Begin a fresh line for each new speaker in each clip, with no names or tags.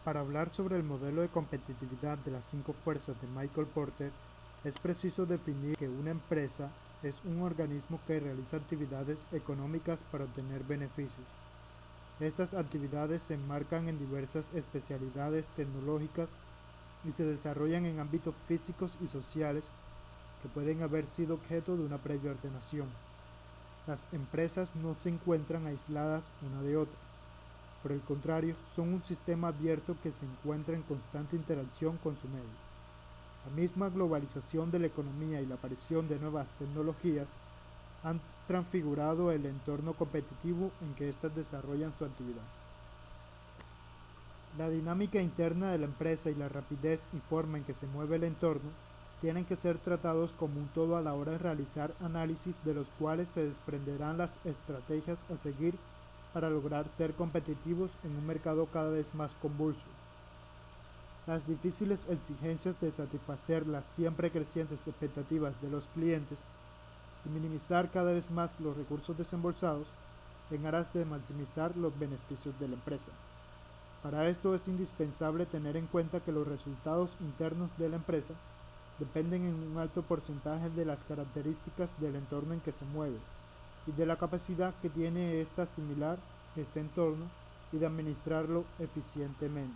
Para hablar sobre el modelo de competitividad de las 5 fuerzas de Michael Porter, es preciso definir que una empresa es un organismo que realiza actividades económicas para obtener beneficios. Estas actividades se enmarcan en diversas especialidades tecnológicas y se desarrollan en ámbitos físicos y sociales que pueden haber sido objeto de una previa ordenación. Las empresas no se encuentran aisladas una de otra. Por el contrario, son un sistema abierto que se encuentra en constante interacción con su medio. La misma globalización de la economía y la aparición de nuevas tecnologías han transfigurado el entorno competitivo en que éstas desarrollan su actividad. La dinámica interna de la empresa y la rapidez y forma en que se mueve el entorno tienen que ser tratados como un todo a la hora de realizar análisis de los cuales se desprenderán las estrategias a seguir para lograr ser competitivos en un mercado cada vez más convulso. Las difíciles exigencias de satisfacer las siempre crecientes expectativas de los clientes y minimizar cada vez más los recursos desembolsados en aras de maximizar los beneficios de la empresa. Para esto es indispensable tener en cuenta que los resultados internos de la empresa dependen en un alto porcentaje de las características del entorno en que se mueve y de la capacidad que tiene ésta asimilar este entorno y de administrarlo eficientemente.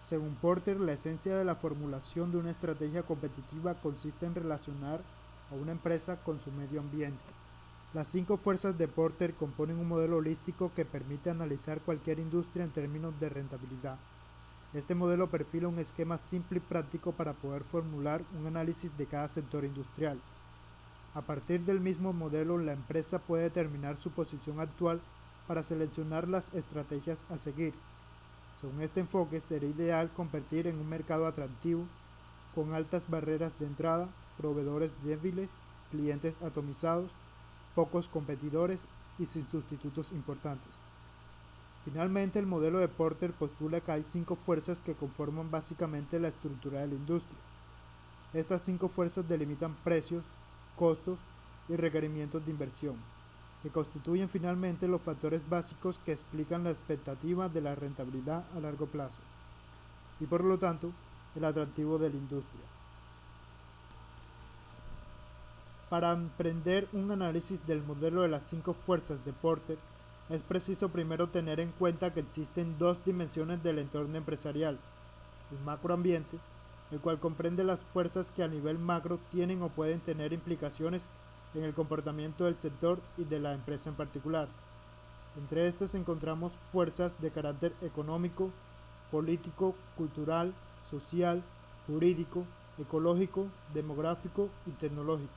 Según Porter, la esencia de la formulación de una estrategia competitiva consiste en relacionar a una empresa con su medio ambiente. Las 5 fuerzas de Porter componen un modelo holístico que permite analizar cualquier industria en términos de rentabilidad. Este modelo perfila un esquema simple y práctico para poder formular un análisis de cada sector industrial. A partir del mismo modelo, la empresa puede determinar su posición actual para seleccionar las estrategias a seguir. Según este enfoque, sería ideal competir en un mercado atractivo, con altas barreras de entrada, proveedores débiles, clientes atomizados, pocos competidores y sin sustitutos importantes. Finalmente, el modelo de Porter postula que hay 5 fuerzas que conforman básicamente la estructura de la industria. Estas 5 fuerzas delimitan precios, costos y requerimientos de inversión, que constituyen finalmente los factores básicos que explican la expectativa de la rentabilidad a largo plazo y por lo tanto el atractivo de la industria. Para emprender un análisis del modelo de las 5 fuerzas de Porter, es preciso primero tener en cuenta que existen 2 dimensiones del entorno empresarial: el macroambiente, el cual comprende las fuerzas que a nivel macro tienen o pueden tener implicaciones en el comportamiento del sector y de la empresa en particular. Entre estas encontramos fuerzas de carácter económico, político, cultural, social, jurídico, ecológico, demográfico y tecnológico.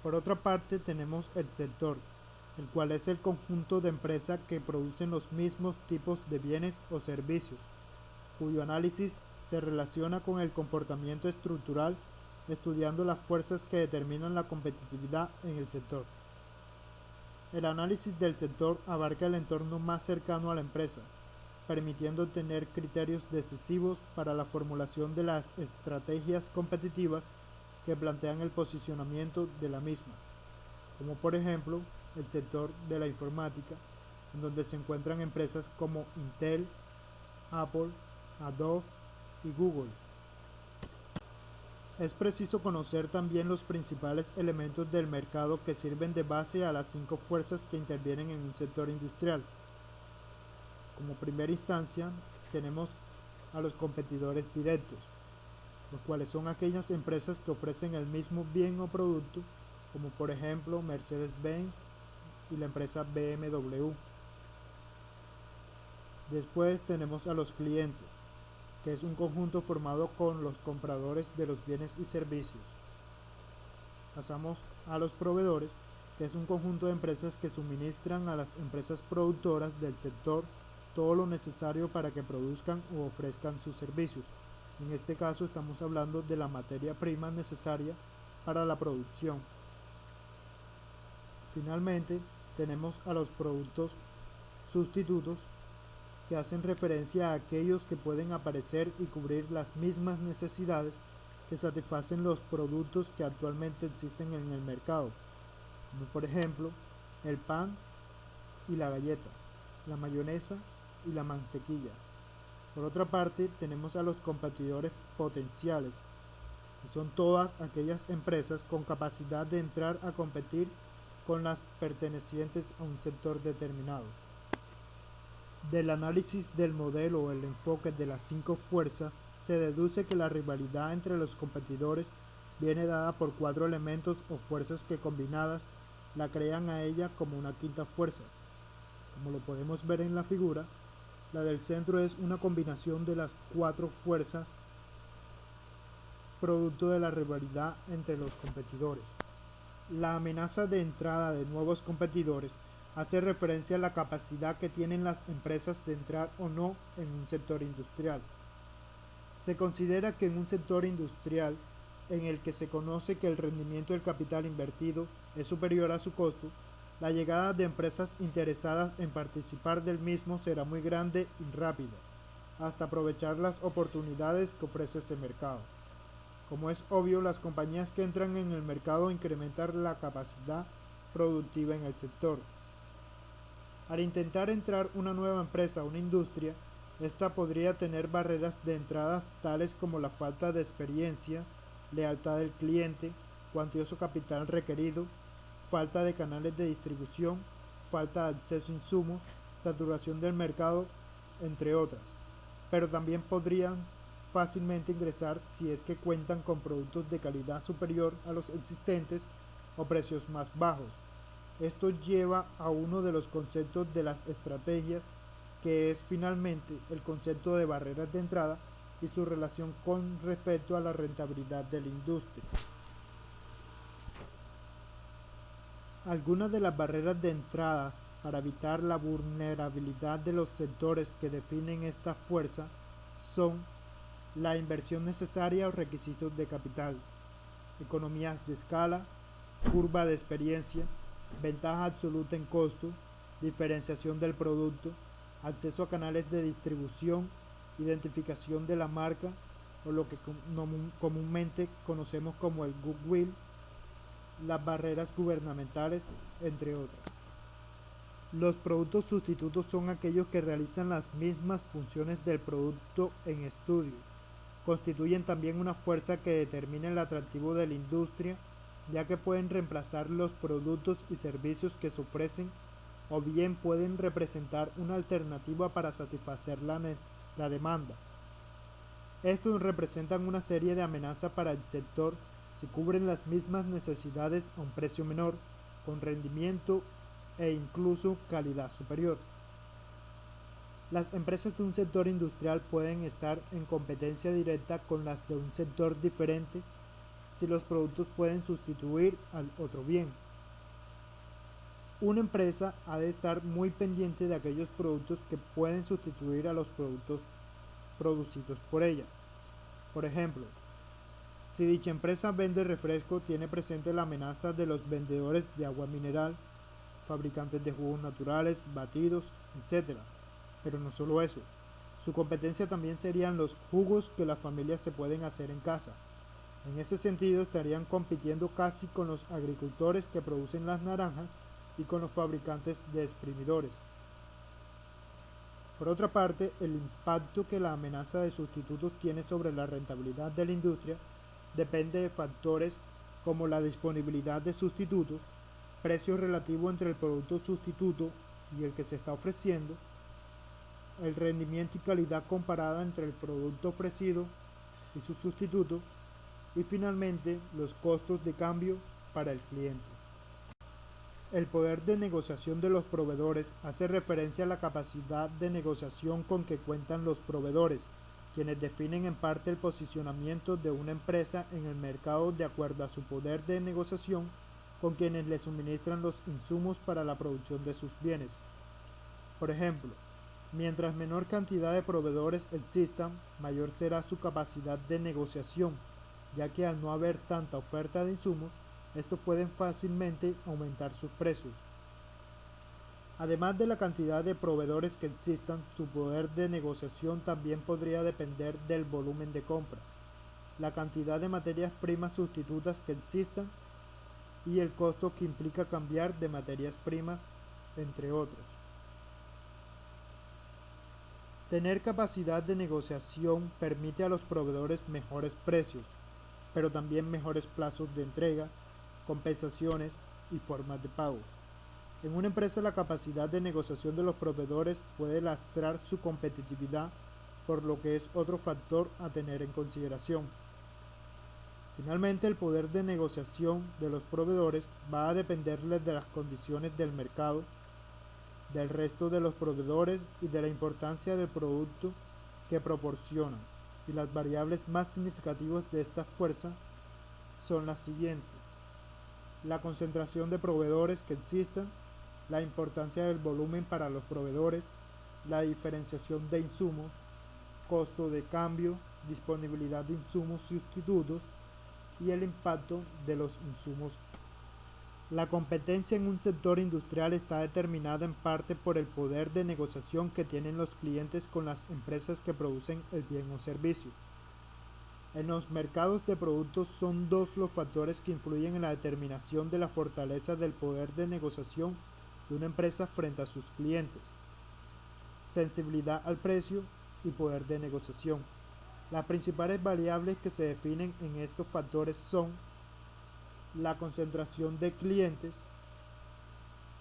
Por otra parte, tenemos el sector, el cual es el conjunto de empresas que producen los mismos tipos de bienes o servicios, cuyo análisis se relaciona con el comportamiento estructural, estudiando las fuerzas que determinan la competitividad en el sector. El análisis del sector abarca el entorno más cercano a la empresa, permitiendo tener criterios decisivos para la formulación de las estrategias competitivas que plantean el posicionamiento de la misma, como por ejemplo el sector de la informática, en donde se encuentran empresas como Intel, Apple, Adobe y Google. Es preciso conocer también los principales elementos del mercado que sirven de base a las 5 fuerzas que intervienen en un sector industrial. Como primera instancia, tenemos a los competidores directos, los cuales son aquellas empresas que ofrecen el mismo bien o producto, como por ejemplo Mercedes-Benz y la empresa BMW. Después tenemos a los clientes, que es un conjunto formado con los compradores de los bienes y servicios. Pasamos a los proveedores, que es un conjunto de empresas que suministran a las empresas productoras del sector todo lo necesario para que produzcan u ofrezcan sus servicios. En este caso estamos hablando de la materia prima necesaria para la producción. Finalmente, tenemos a los productos sustitutos, que hacen referencia a aquellos que pueden aparecer y cubrir las mismas necesidades que satisfacen los productos que actualmente existen en el mercado, como por ejemplo el pan y la galleta, la mayonesa y la mantequilla. Por otra parte, tenemos a los competidores potenciales, que son todas aquellas empresas con capacidad de entrar a competir con las pertenecientes a un sector determinado. Del análisis del modelo o el enfoque de las 5 fuerzas, se deduce que la rivalidad entre los competidores viene dada por 4 elementos o fuerzas que combinadas la crean a ella como una quinta fuerza. Como lo podemos ver en la figura, la del centro es una combinación de las 4 fuerzas producto de la rivalidad entre los competidores. La amenaza de entrada de nuevos competidores hace referencia a la capacidad que tienen las empresas de entrar o no en un sector industrial. Se considera que en un sector industrial en el que se conoce que el rendimiento del capital invertido es superior a su costo, la llegada de empresas interesadas en participar del mismo será muy grande y rápida, hasta aprovechar las oportunidades que ofrece ese mercado. Como es obvio, las compañías que entran en el mercado incrementan la capacidad productiva en el sector. Al intentar entrar una nueva empresa a una industria, esta podría tener barreras de entrada tales como la falta de experiencia, lealtad del cliente, cuantioso capital requerido, falta de canales de distribución, falta de acceso a insumos, saturación del mercado, entre otras. Pero también podrían fácilmente ingresar si es que cuentan con productos de calidad superior a los existentes o precios más bajos. Esto lleva a uno de los conceptos de las estrategias, que es finalmente el concepto de barreras de entrada y su relación con respecto a la rentabilidad de la industria. Algunas de las barreras de entrada para evitar la vulnerabilidad de los sectores que definen esta fuerza son la inversión necesaria o requisitos de capital, economías de escala, curva de experiencia, ventaja absoluta en costo, diferenciación del producto, acceso a canales de distribución, identificación de la marca o lo que comúnmente conocemos como el goodwill, las barreras gubernamentales, entre otras. Los productos sustitutos son aquellos que realizan las mismas funciones del producto en estudio. Constituyen también una fuerza que determina el atractivo de la industria, ya que pueden reemplazar los productos y servicios que se ofrecen o bien pueden representar una alternativa para satisfacer la demanda. Estos representan una serie de amenazas para el sector si cubren las mismas necesidades a un precio menor, con rendimiento e incluso calidad superior. Las empresas de un sector industrial pueden estar en competencia directa con las de un sector diferente si los productos pueden sustituir al otro bien. Una empresa ha de estar muy pendiente de aquellos productos que pueden sustituir a los productos producidos por ella. Por ejemplo, si dicha empresa vende refresco, tiene presente la amenaza de los vendedores de agua mineral, fabricantes de jugos naturales, batidos, etc. Pero no solo eso, su competencia también serían los jugos que las familias se pueden hacer en casa. En ese sentido estarían compitiendo casi con los agricultores que producen las naranjas y con los fabricantes de exprimidores. Por otra parte, el impacto que la amenaza de sustitutos tiene sobre la rentabilidad de la industria depende de factores como la disponibilidad de sustitutos, precio relativo entre el producto sustituto y el que se está ofreciendo, el rendimiento y calidad comparada entre el producto ofrecido y su sustituto, y finalmente los costos de cambio para el cliente. El poder de negociación de los proveedores hace referencia a la capacidad de negociación con que cuentan los proveedores, quienes definen en parte el posicionamiento de una empresa en el mercado de acuerdo a su poder de negociación con quienes le suministran los insumos para la producción de sus bienes. Por ejemplo, mientras menor cantidad de proveedores existan, mayor será su capacidad de negociación, ya que al no haber tanta oferta de insumos, estos pueden fácilmente aumentar sus precios. Además de la cantidad de proveedores que existan, su poder de negociación también podría depender del volumen de compra, la cantidad de materias primas sustitutas que existan y el costo que implica cambiar de materias primas, entre otros. Tener capacidad de negociación permite a los proveedores mejores precios, pero también mejores plazos de entrega, compensaciones y formas de pago. En una empresa, la capacidad de negociación de los proveedores puede lastrar su competitividad, por lo que es otro factor a tener en consideración. Finalmente, el poder de negociación de los proveedores va a dependerles de las condiciones del mercado, del resto de los proveedores y de la importancia del producto que proporcionan. Y las variables más significativas de esta fuerza son las siguientes: la concentración de proveedores que existan, la importancia del volumen para los proveedores, la diferenciación de insumos, costo de cambio, disponibilidad de insumos sustitutos y el impacto de los insumos. La competencia en un sector industrial está determinada en parte por el poder de negociación que tienen los clientes con las empresas que producen el bien o servicio. En los mercados de productos son dos los factores que influyen en la determinación de la fortaleza del poder de negociación de una empresa frente a sus clientes: sensibilidad al precio y poder de negociación. Las principales variables que se definen en estos factores son la concentración de clientes,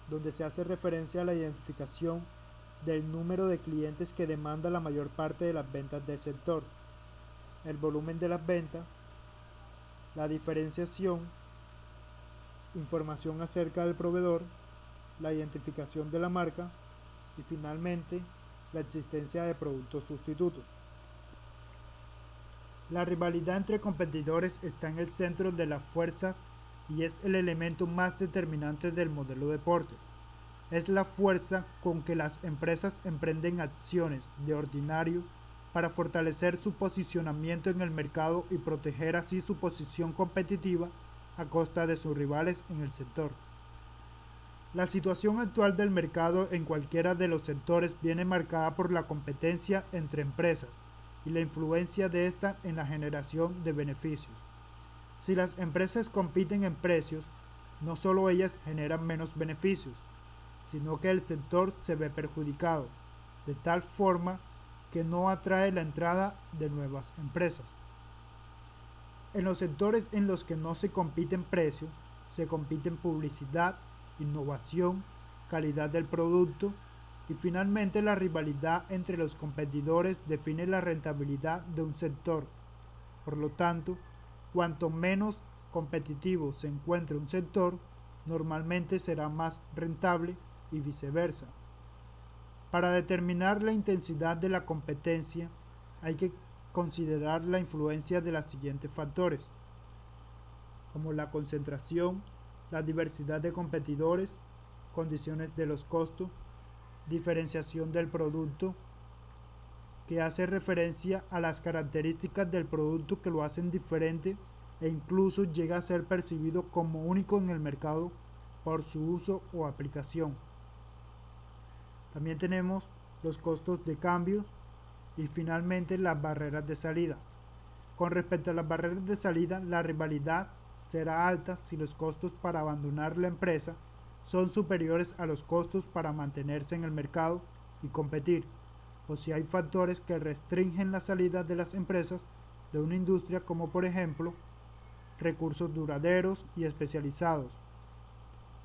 donde se hace referencia a la identificación del número de clientes que demanda la mayor parte de las ventas del sector, el volumen de las ventas, la diferenciación, información acerca del proveedor, la identificación de la marca y finalmente la existencia de productos sustitutos. La rivalidad entre competidores está en el centro de las fuerzas y es el elemento más determinante del modelo de Porter. Es la fuerza con que las empresas emprenden acciones de ordinario para fortalecer su posicionamiento en el mercado y proteger así su posición competitiva a costa de sus rivales en el sector. La situación actual del mercado en cualquiera de los sectores viene marcada por la competencia entre empresas y la influencia de esta en la generación de beneficios. Si las empresas compiten en precios, no solo ellas generan menos beneficios, sino que el sector se ve perjudicado, de tal forma que no atrae la entrada de nuevas empresas. En los sectores en los que no se compiten precios, se compiten publicidad, innovación, calidad del producto y finalmente la rivalidad entre los competidores define la rentabilidad de un sector. Por lo tanto, cuanto menos competitivo se encuentre un sector, normalmente será más rentable y viceversa. Para determinar la intensidad de la competencia, hay que considerar la influencia de los siguientes factores, como la concentración, la diversidad de competidores, condiciones de los costos, diferenciación del producto, que hace referencia a las características del producto que lo hacen diferente e incluso llega a ser percibido como único en el mercado por su uso o aplicación. También tenemos los costos de cambio y finalmente las barreras de salida. Con respecto a las barreras de salida, la rivalidad será alta si los costos para abandonar la empresa son superiores a los costos para mantenerse en el mercado y competir, o si hay factores que restringen la salida de las empresas de una industria, como por ejemplo recursos duraderos y especializados,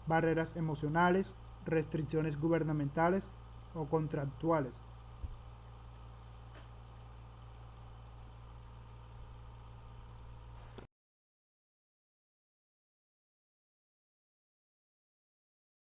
barreras emocionales, restricciones gubernamentales o contractuales.